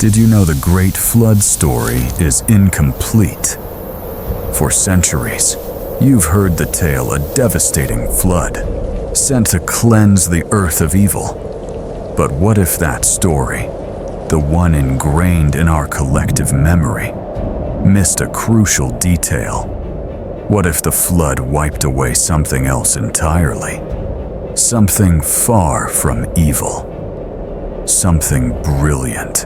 Did you know the Great Flood story is incomplete? For centuries, you've heard the tale of a devastating flood, sent to cleanse the earth of evil. But what if that story, the one ingrained in our collective memory, missed a crucial detail? What if the flood wiped away something else entirely? Something far from evil. Something brilliant.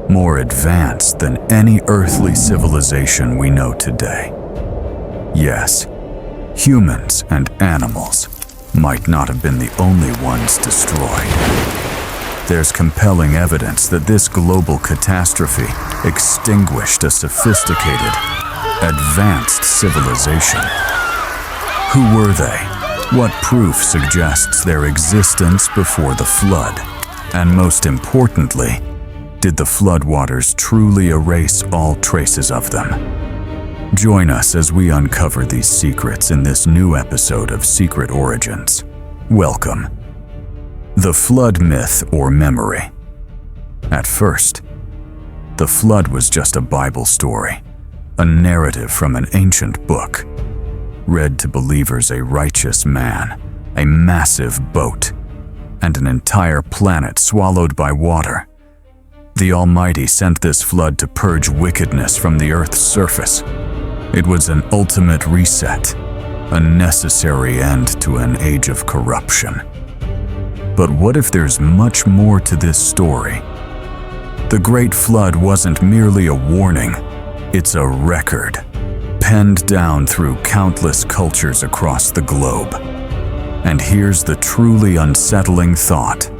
More advanced than any earthly civilization we know today. Yes, humans and animals might not have been the only ones destroyed. There's compelling evidence that this global catastrophe extinguished a sophisticated, advanced civilization. Who were they? What proof suggests their existence before the flood? And most importantly, did the floodwaters truly erase all traces of them? Join us as we uncover these secrets in this new episode of Secret Origins. Welcome. The flood myth or memory. At first, the flood was just a Bible story, a narrative from an ancient book, read to believers a righteous man, a massive boat, and an entire planet swallowed by water. The Almighty sent this flood to purge wickedness from the earth's surface. It was an ultimate reset, a necessary end to an age of corruption. But what if there's much more to this story? The Great Flood wasn't merely a warning, it's a record, penned down through countless cultures across the globe. And here's the truly unsettling thought.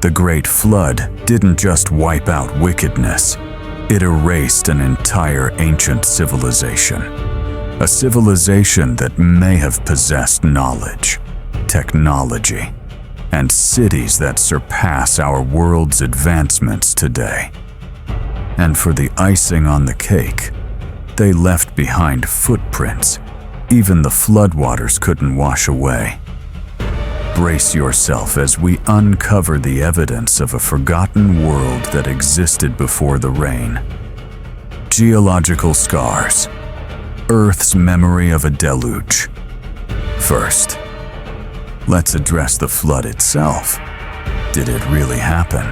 The Great Flood didn't just wipe out wickedness, it erased an entire ancient civilization. A civilization that may have possessed knowledge, technology, and cities that surpass our world's advancements today. And for the icing on the cake, they left behind footprints even the floodwaters couldn't wash away. Brace yourself as we uncover the evidence of a forgotten world that existed before the rain. Geological scars. Earth's memory of a deluge. First, let's address the flood itself. Did it really happen?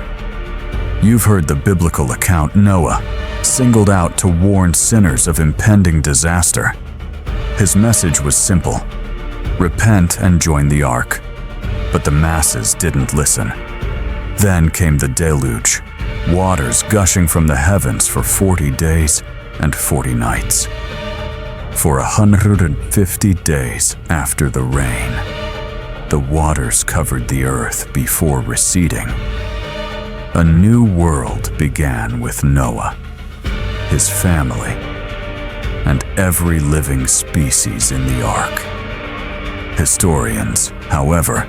You've heard the biblical account Noah, singled out to warn sinners of impending disaster. His message was simple: repent and join the ark. But the masses didn't listen. Then came the deluge, waters gushing from the heavens for 40 days and 40 nights. For 150 days after the rain, the waters covered the earth before receding. A new world began with Noah, his family, and every living species in the ark. Historians, however,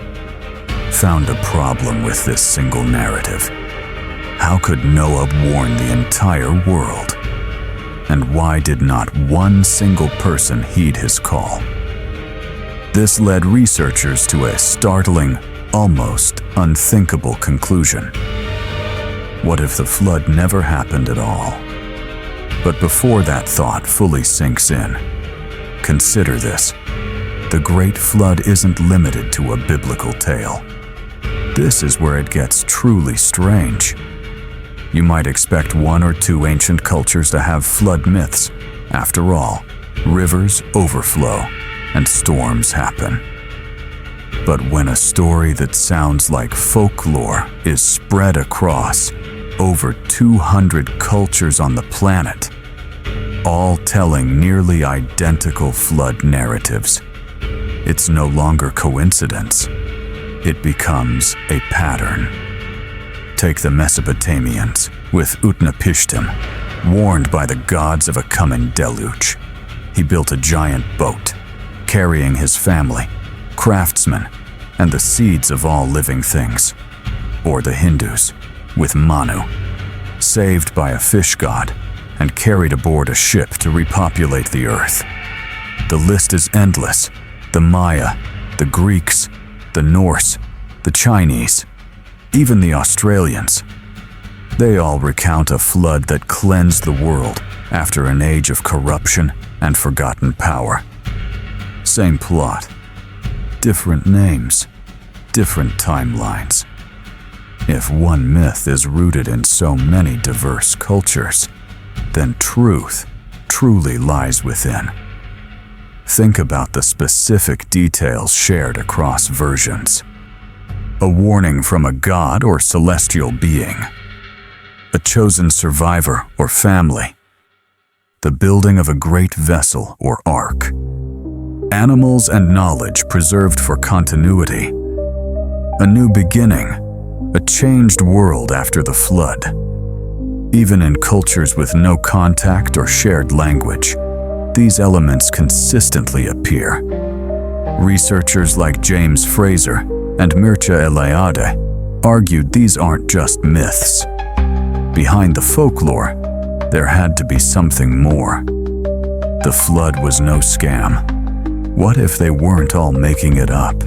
found a problem with this single narrative. How could Noah warn the entire world? And why did not one single person heed his call? This led researchers to a startling, almost unthinkable conclusion. What if the flood never happened at all? But before that thought fully sinks in, consider this. The Great Flood isn't limited to a biblical tale. This is where it gets truly strange. You might expect one or two ancient cultures to have flood myths. After all, rivers overflow and storms happen. But when a story that sounds like folklore is spread across over 200 cultures on the planet, all telling nearly identical flood narratives, it's no longer coincidence. It becomes a pattern. Take the Mesopotamians with Utnapishtim, warned by the gods of a coming deluge. He built a giant boat, carrying his family, craftsmen, and the seeds of all living things. Or the Hindus, with Manu, saved by a fish god and carried aboard a ship to repopulate the earth. The list is endless. The Maya, the Greeks, the Norse, the Chinese, even the Australians. They all recount a flood that cleansed the world after an age of corruption and forgotten power. Same plot, different names, different timelines. If one myth is rooted in so many diverse cultures, then truth truly lies within. Think about the specific details shared across versions. A warning from a god or celestial being. A chosen survivor or family. The building of a great vessel or ark. Animals and knowledge preserved for continuity. A new beginning. A changed world after the flood. Even in cultures with no contact or shared language, these elements consistently appear. Researchers like James Fraser and Mircea Eliade argued these aren't just myths. Behind the folklore, there had to be something more. The flood was no scam. What if they weren't all making it up?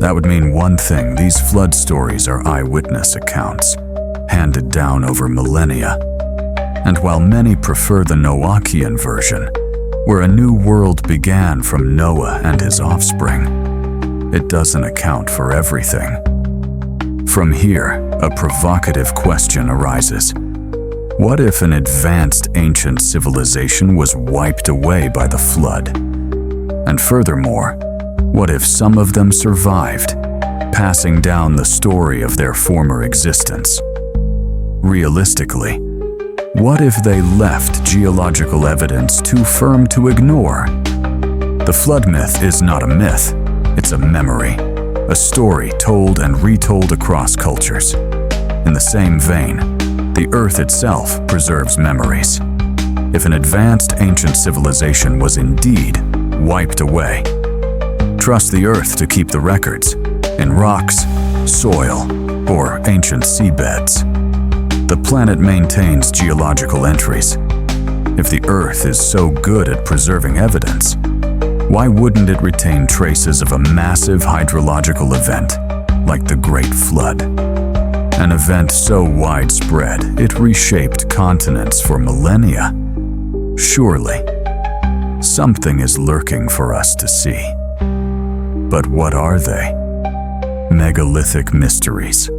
That would mean one thing: these flood stories are eyewitness accounts, handed down over millennia. And while many prefer the Noachian version, where a new world began from Noah and his offspring, it doesn't account for everything. From here, a provocative question arises. What if an advanced ancient civilization was wiped away by the flood? And furthermore, what if some of them survived, passing down the story of their former existence? Realistically, what if they left geological evidence too firm to ignore? The flood myth is not a myth, it's a memory, a story told and retold across cultures. In the same vein, the Earth itself preserves memories. If an advanced ancient civilization was indeed wiped away, trust the Earth to keep the records in rocks, soil, or ancient seabeds. The planet maintains geological entries. If the Earth is so good at preserving evidence, why wouldn't it retain traces of a massive hydrological event like the Great Flood? An event so widespread it reshaped continents for millennia. Surely, something is lurking for us to see. But what are they? Megalithic mysteries,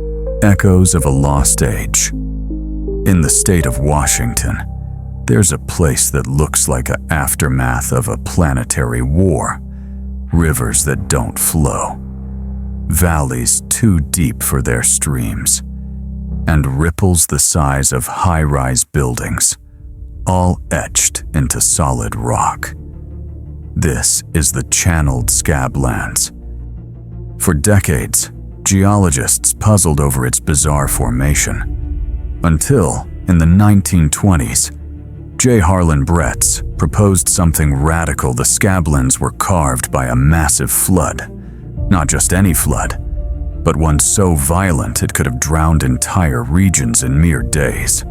echoes of a lost age. In the state of Washington, there's a place that looks like an aftermath of a planetary war. Rivers that don't flow. Valleys too deep for their streams. And ripples the size of high-rise buildings, all etched into solid rock. This is the channeled scablands. For decades, geologists puzzled over its bizarre formation. Until, in the 1920s, J. Harlan Bretz proposed something radical. The scablands were carved by a massive flood. Not just any flood, but one so violent it could have drowned entire regions in mere days.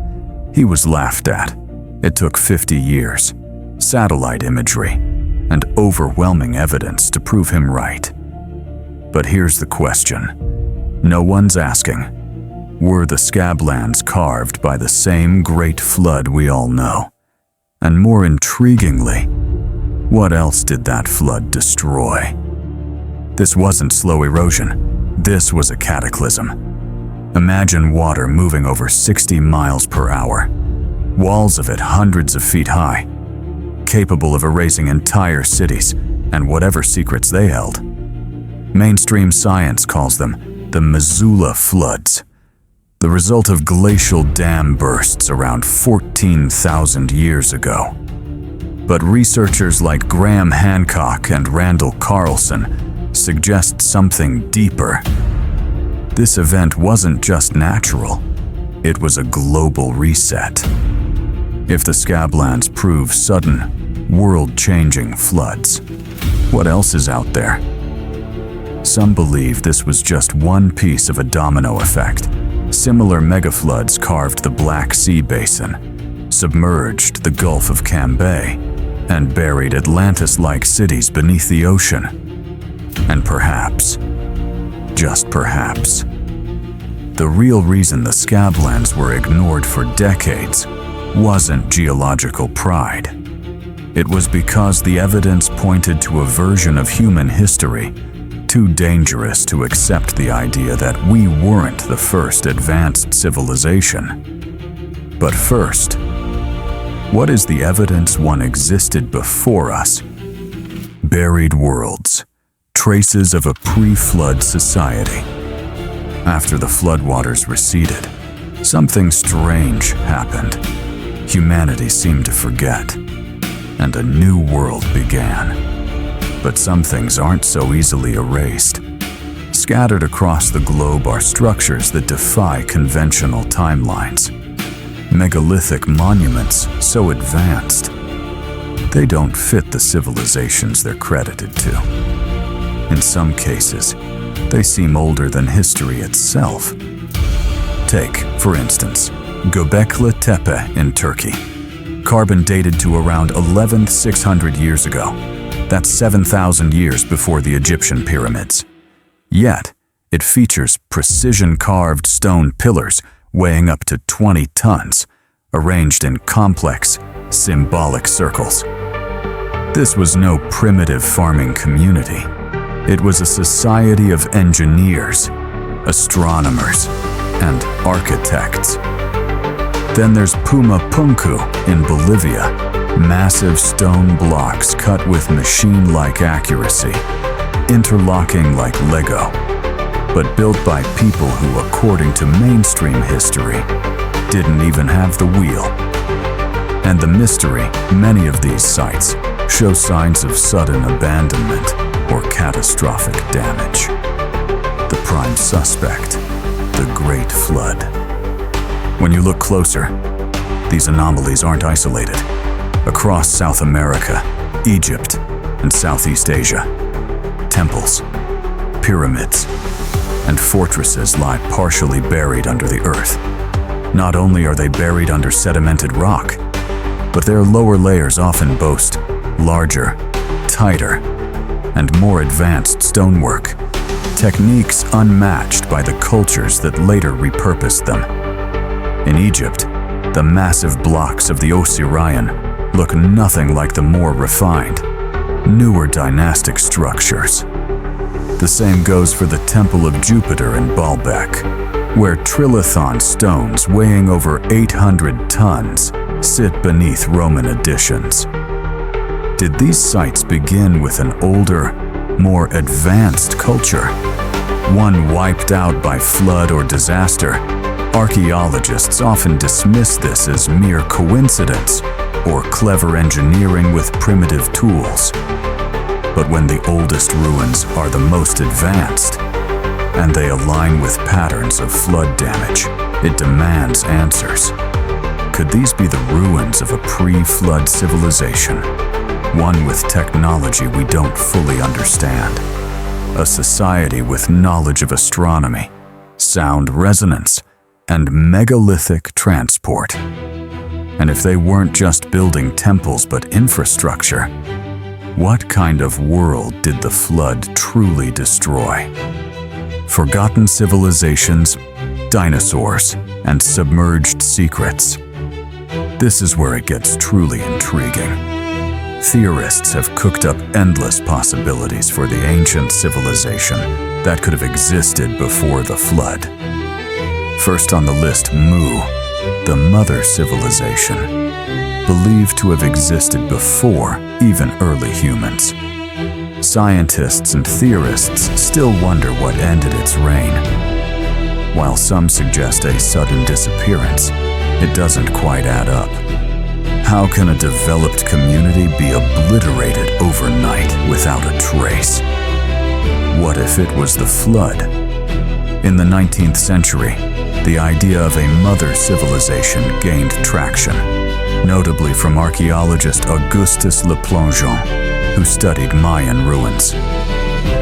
He was laughed at. It took 50 years, satellite imagery, and overwhelming evidence to prove him right. But here's the question no one's asking. Were the scablands carved by the same great flood we all know? And more intriguingly, what else did that flood destroy? This wasn't slow erosion. This was a cataclysm. Imagine water moving over 60 miles per hour, walls of it hundreds of feet high, capable of erasing entire cities and whatever secrets they held. Mainstream science calls them the Missoula floods, the result of glacial dam bursts around 14,000 years ago. But researchers like Graham Hancock and Randall Carlson suggest something deeper. This event wasn't just natural, it was a global reset. If the scablands prove sudden, world-changing floods, what else is out there? Some believe this was just one piece of a domino effect. Similar megafloods carved the Black Sea basin, submerged the Gulf of Cambay, and buried Atlantis-like cities beneath the ocean. And perhaps, just perhaps, The real reason the scablands were ignored for decades wasn't geological pride. It was because the evidence pointed to a version of human history too dangerous to accept the idea that we weren't the first advanced civilization. But first, what is the evidence one existed before us? Buried worlds, traces of a pre-flood society. After the floodwaters receded, something strange happened. Humanity seemed to forget, and a new world began. But some things aren't so easily erased. Scattered across the globe are structures that defy conventional timelines. Megalithic monuments so advanced, they don't fit the civilizations they're credited to. In some cases, they seem older than history itself. Take, for instance, Göbekli Tepe in Turkey. Carbon dated to around 11,600 years ago. That's 7,000 years before the Egyptian pyramids. Yet, it features precision-carved stone pillars weighing up to 20 tons, arranged in complex, symbolic circles. This was no primitive farming community. It was a society of engineers, astronomers, and architects. Then there's Puma Punku in Bolivia, massive stone blocks cut with machine-like accuracy, interlocking like Lego, but built by people who, according to mainstream history, didn't even have the wheel. And the mystery, many of these sites show signs of sudden abandonment or catastrophic damage. The prime suspect, the Great Flood. When you look closer, these anomalies aren't isolated. Across South America, Egypt, and Southeast Asia, temples, pyramids, and fortresses lie partially buried under the earth. Not only are they buried under sedimented rock, but their lower layers often boast larger, tighter, and more advanced stonework, techniques unmatched by the cultures that later repurposed them. In Egypt, the massive blocks of the Osirian look nothing like the more refined, newer dynastic structures. The same goes for the Temple of Jupiter in Baalbek, where trilithon stones weighing over 800 tons sit beneath Roman additions. Did these sites begin with an older, more advanced culture? One wiped out by flood or disaster? Archaeologists often dismiss this as mere coincidence or clever engineering with primitive tools. But when the oldest ruins are the most advanced, and they align with patterns of flood damage, it demands answers. Could these be the ruins of a pre-flood civilization? One with technology we don't fully understand. A society with knowledge of astronomy, sound resonance, and megalithic transport. And if they weren't just building temples but infrastructure, what kind of world did the flood truly destroy? Forgotten civilizations, dinosaurs, and submerged secrets. This is where it gets truly intriguing. Theorists have cooked up endless possibilities for the ancient civilization that could have existed before the flood. First on the list, Mu, the mother civilization, believed to have existed before even early humans. Scientists and theorists still wonder what ended its reign. While some suggest a sudden disappearance, it doesn't quite add up. How can a developed community be obliterated overnight without a trace? What if it was the flood? In the 19th century, the idea of a mother civilization gained traction, notably from archaeologist Augustus Le Plongeon, who studied Mayan ruins.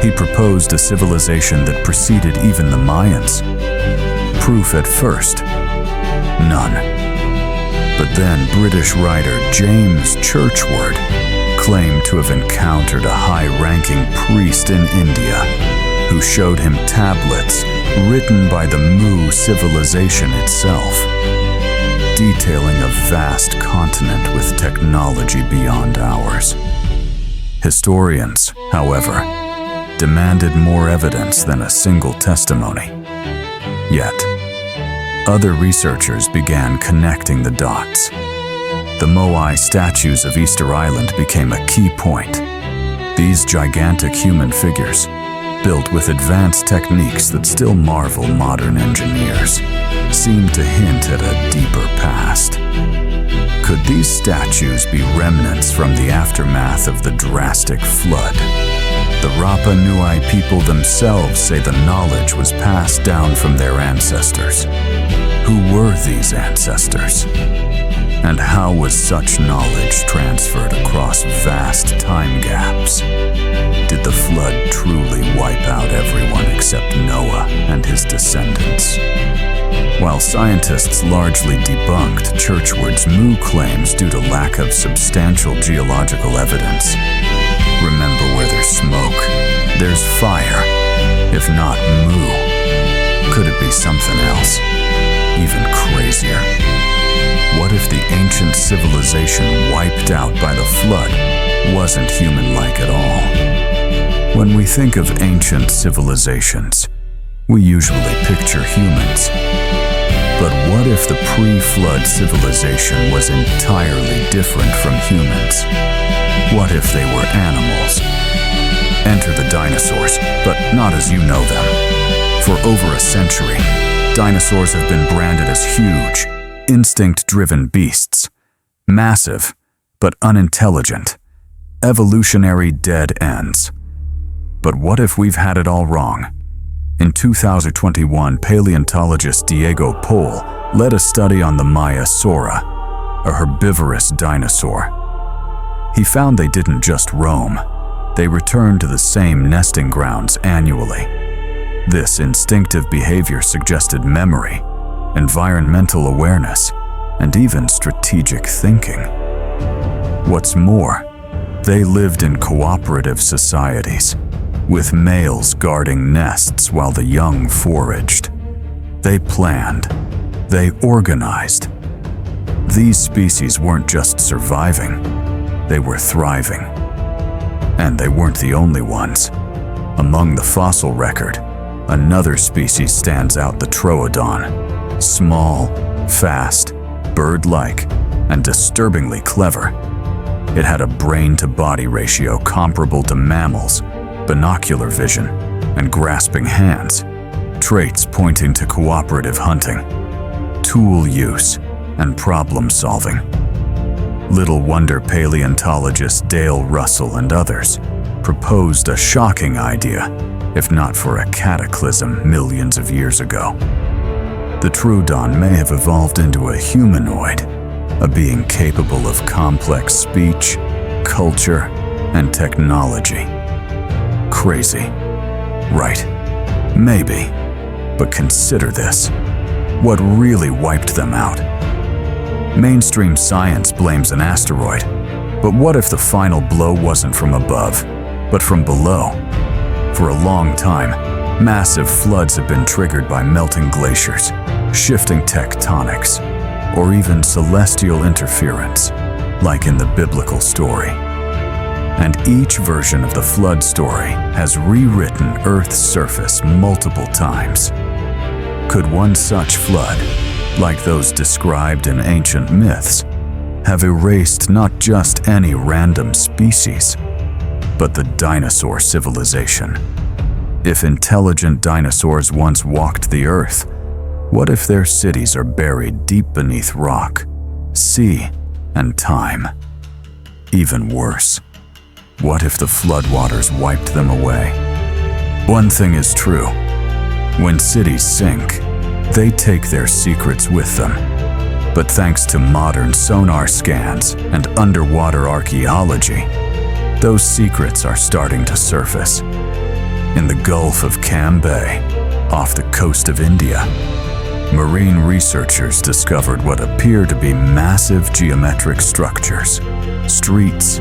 He proposed a civilization that preceded even the Mayans. Proof at first? None. But then British writer James Churchward claimed to have encountered a high-ranking priest in India who showed him tablets written by the Mu civilization itself, detailing a vast continent with technology beyond ours. Historians, however, demanded more evidence than a single testimony. Yet, other researchers began connecting the dots. The Moai statues of Easter Island became a key point. These gigantic human figures, built with advanced techniques that still marvel modern engineers, seem to hint at a deeper past. Could these statues be remnants from the aftermath of the drastic flood? The Rapa Nui people themselves say the knowledge was passed down from their ancestors. Who were these ancestors? And how was such knowledge transferred across vast time gaps? Did the flood truly wipe out everyone except Noah and his descendants? While scientists largely debunked Churchward's Mu claims due to lack of substantial geological evidence, remember where there's smoke, there's fire, if not Mu. Could it be something else, even crazier? What if the ancient civilization wiped out by the flood wasn't human-like at all? When we think of ancient civilizations, we usually picture humans. But what if the pre-flood civilization was entirely different from humans? What if they were animals? Enter the dinosaurs, but not as you know them. For over a century, dinosaurs have been branded as huge, instinct-driven beasts, massive but unintelligent, evolutionary dead ends. But what if we've had it all wrong? In 2021, paleontologist Diego Pol led a study on the Maiasaura, a herbivorous dinosaur. He found they didn't just roam, they returned to the same nesting grounds annually. This instinctive behavior suggested memory, environmental awareness, and even strategic thinking. What's more, they lived in cooperative societies, with males guarding nests while the young foraged. They planned, they organized. These species weren't just surviving, they were thriving. And they weren't the only ones. Among the fossil record, another species stands out, the Troodon. Small, fast, bird-like, and disturbingly clever. It had a brain-to-body ratio comparable to mammals, binocular vision, and grasping hands, traits pointing to cooperative hunting, tool use, and problem-solving. Little wonder paleontologist Dale Russell and others proposed a shocking idea, if not for a cataclysm millions of years ago. The Troodon may have evolved into a humanoid, a being capable of complex speech, culture, and technology. Crazy, right? Maybe. But consider this. What really wiped them out? Mainstream science blames an asteroid, but what if the final blow wasn't from above, but from below? For a long time, massive floods have been triggered by melting glaciers, shifting tectonics, or even celestial interference, like in the biblical story. And each version of the flood story has rewritten Earth's surface multiple times. Could one such flood, like those described in ancient myths, have erased not just any random species, but the dinosaur civilization? If intelligent dinosaurs once walked the Earth, what if their cities are buried deep beneath rock, sea, and time? Even worse, what if the floodwaters wiped them away? One thing is true. When cities sink, they take their secrets with them. But thanks to modern sonar scans and underwater archaeology, those secrets are starting to surface. In the Gulf of Cambay, off the coast of India, marine researchers discovered what appear to be massive geometric structures, streets,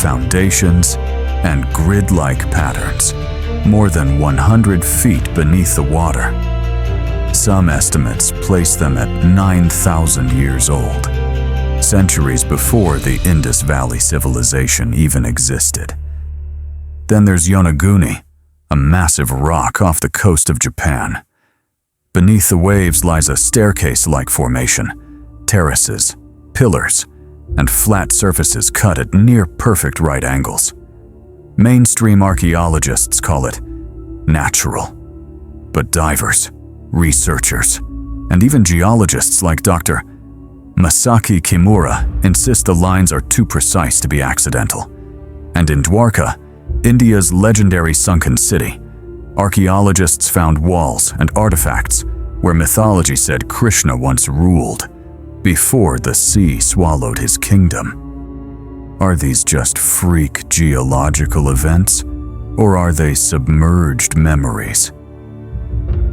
foundations, and grid-like patterns. more than 100 feet beneath the water. Some estimates place them at 9,000 years old, centuries before the Indus Valley civilization even existed. Then there's Yonaguni, a massive rock off the coast of Japan. Beneath the waves lies a staircase-like formation, terraces, pillars, and flat surfaces cut at near-perfect right angles. Mainstream archaeologists call it natural, but divers, researchers, and even geologists like Dr. Masaki Kimura insist the lines are too precise to be accidental. And in Dwarka, India's legendary sunken city, archaeologists found walls and artifacts where mythology said Krishna once ruled, before the sea swallowed his kingdom. Are these just freak geological events, or are they submerged memories?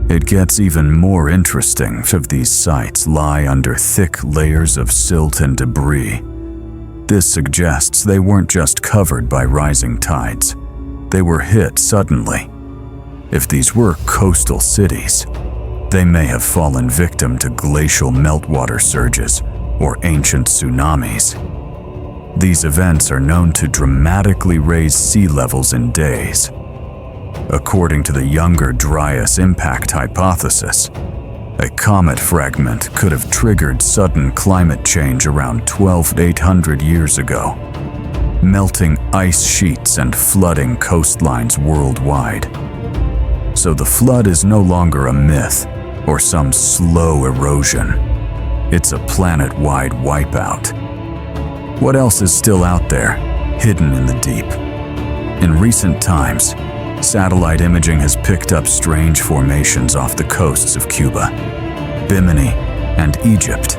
It gets even more interesting if these sites lie under thick layers of silt and debris. This suggests they weren't just covered by rising tides. They were hit suddenly. If these were coastal cities, they may have fallen victim to glacial meltwater surges or ancient tsunamis. These events are known to dramatically raise sea levels in days. According to the Younger Dryas impact hypothesis, a comet fragment could have triggered sudden climate change around 12,800 years ago, melting ice sheets and flooding coastlines worldwide. So the flood is no longer a myth or some slow erosion. It's a planet-wide wipeout. What else is still out there, hidden in the deep? In recent times, satellite imaging has picked up strange formations off the coasts of Cuba, Bimini, and Egypt,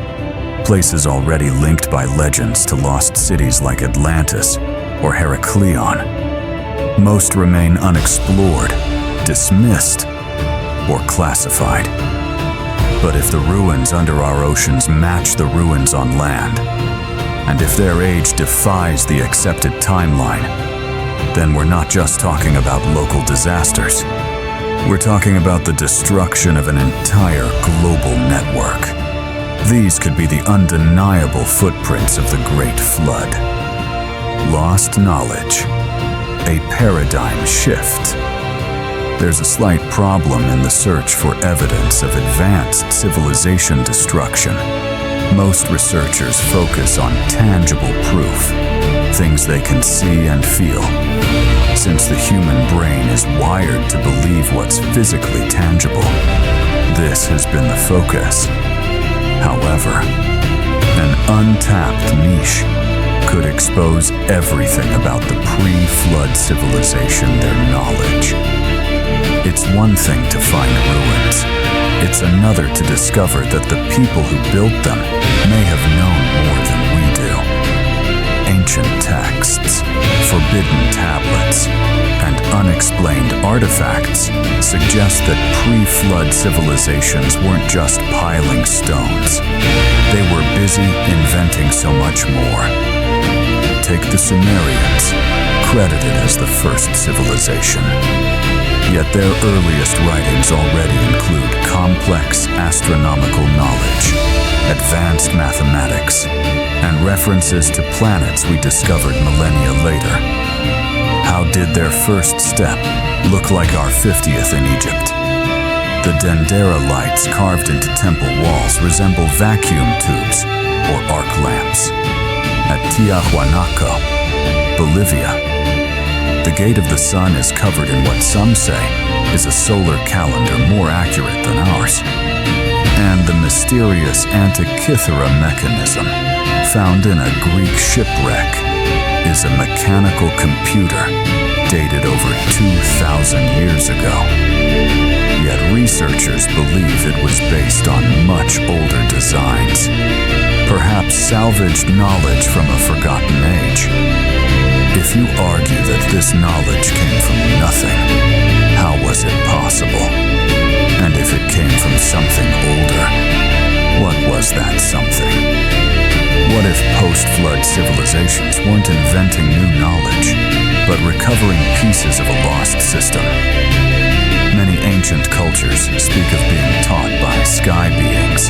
places already linked by legends to lost cities like Atlantis or Heracleion. Most remain unexplored, dismissed, or classified. But if the ruins under our oceans match the ruins on land, and if their age defies the accepted timeline, then we're not just talking about local disasters. We're talking about the destruction of an entire global network. These could be the undeniable footprints of the Great Flood. Lost knowledge, a paradigm shift. There's a slight problem in the search for evidence of advanced civilization destruction. Most researchers focus on tangible proof, things they can see and feel, since the human brain is wired to believe what's physically tangible. This has been the focus. However, an untapped niche could expose everything about the pre-flood civilization, their knowledge. It's one thing to find ruins. It's another to discover that the people who built them may have known more than we do. Ancient texts, forbidden tablets, and unexplained artifacts suggest that pre-flood civilizations weren't just piling stones. They were busy inventing so much more. Take the Sumerians, credited as the first civilization. Yet their earliest writings already include complex astronomical knowledge, advanced mathematics, and references to planets we discovered millennia later. How did their first step look like our 50th in Egypt? The Dendera lights carved into temple walls resemble vacuum tubes or arc lamps. At Tiahuanaco, Bolivia, the gate of the sun is covered in what some say is a solar calendar more accurate than ours. And the mysterious Antikythera Mechanism, found in a Greek shipwreck, is a mechanical computer dated over 2,000 years ago. Yet researchers believe it was based on much older designs, perhaps salvaged knowledge from a forgotten age. If you argue that this knowledge came from nothing, how was it possible? And if it came from something older, what was that something? What if post-flood civilizations weren't inventing new knowledge, but recovering pieces of a lost system. Many ancient cultures speak of being taught by sky beings,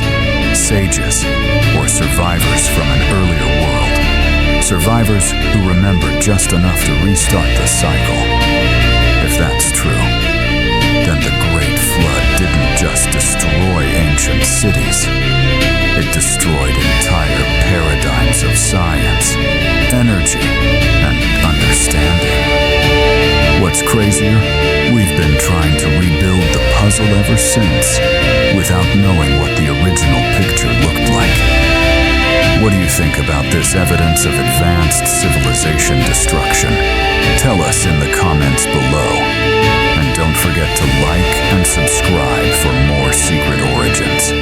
sages, or survivors from an earlier world. Survivors who remember just enough to restart the cycle. If that's true, then the Great Flood didn't just destroy ancient cities. It destroyed entire paradigms of science, energy, and understanding. What's crazier? We've been trying to rebuild the puzzle ever since, without knowing what the original picture looked like. What do you think about this evidence of advanced civilization destruction? Tell us in the comments below. And don't forget to like and subscribe for more secret origins.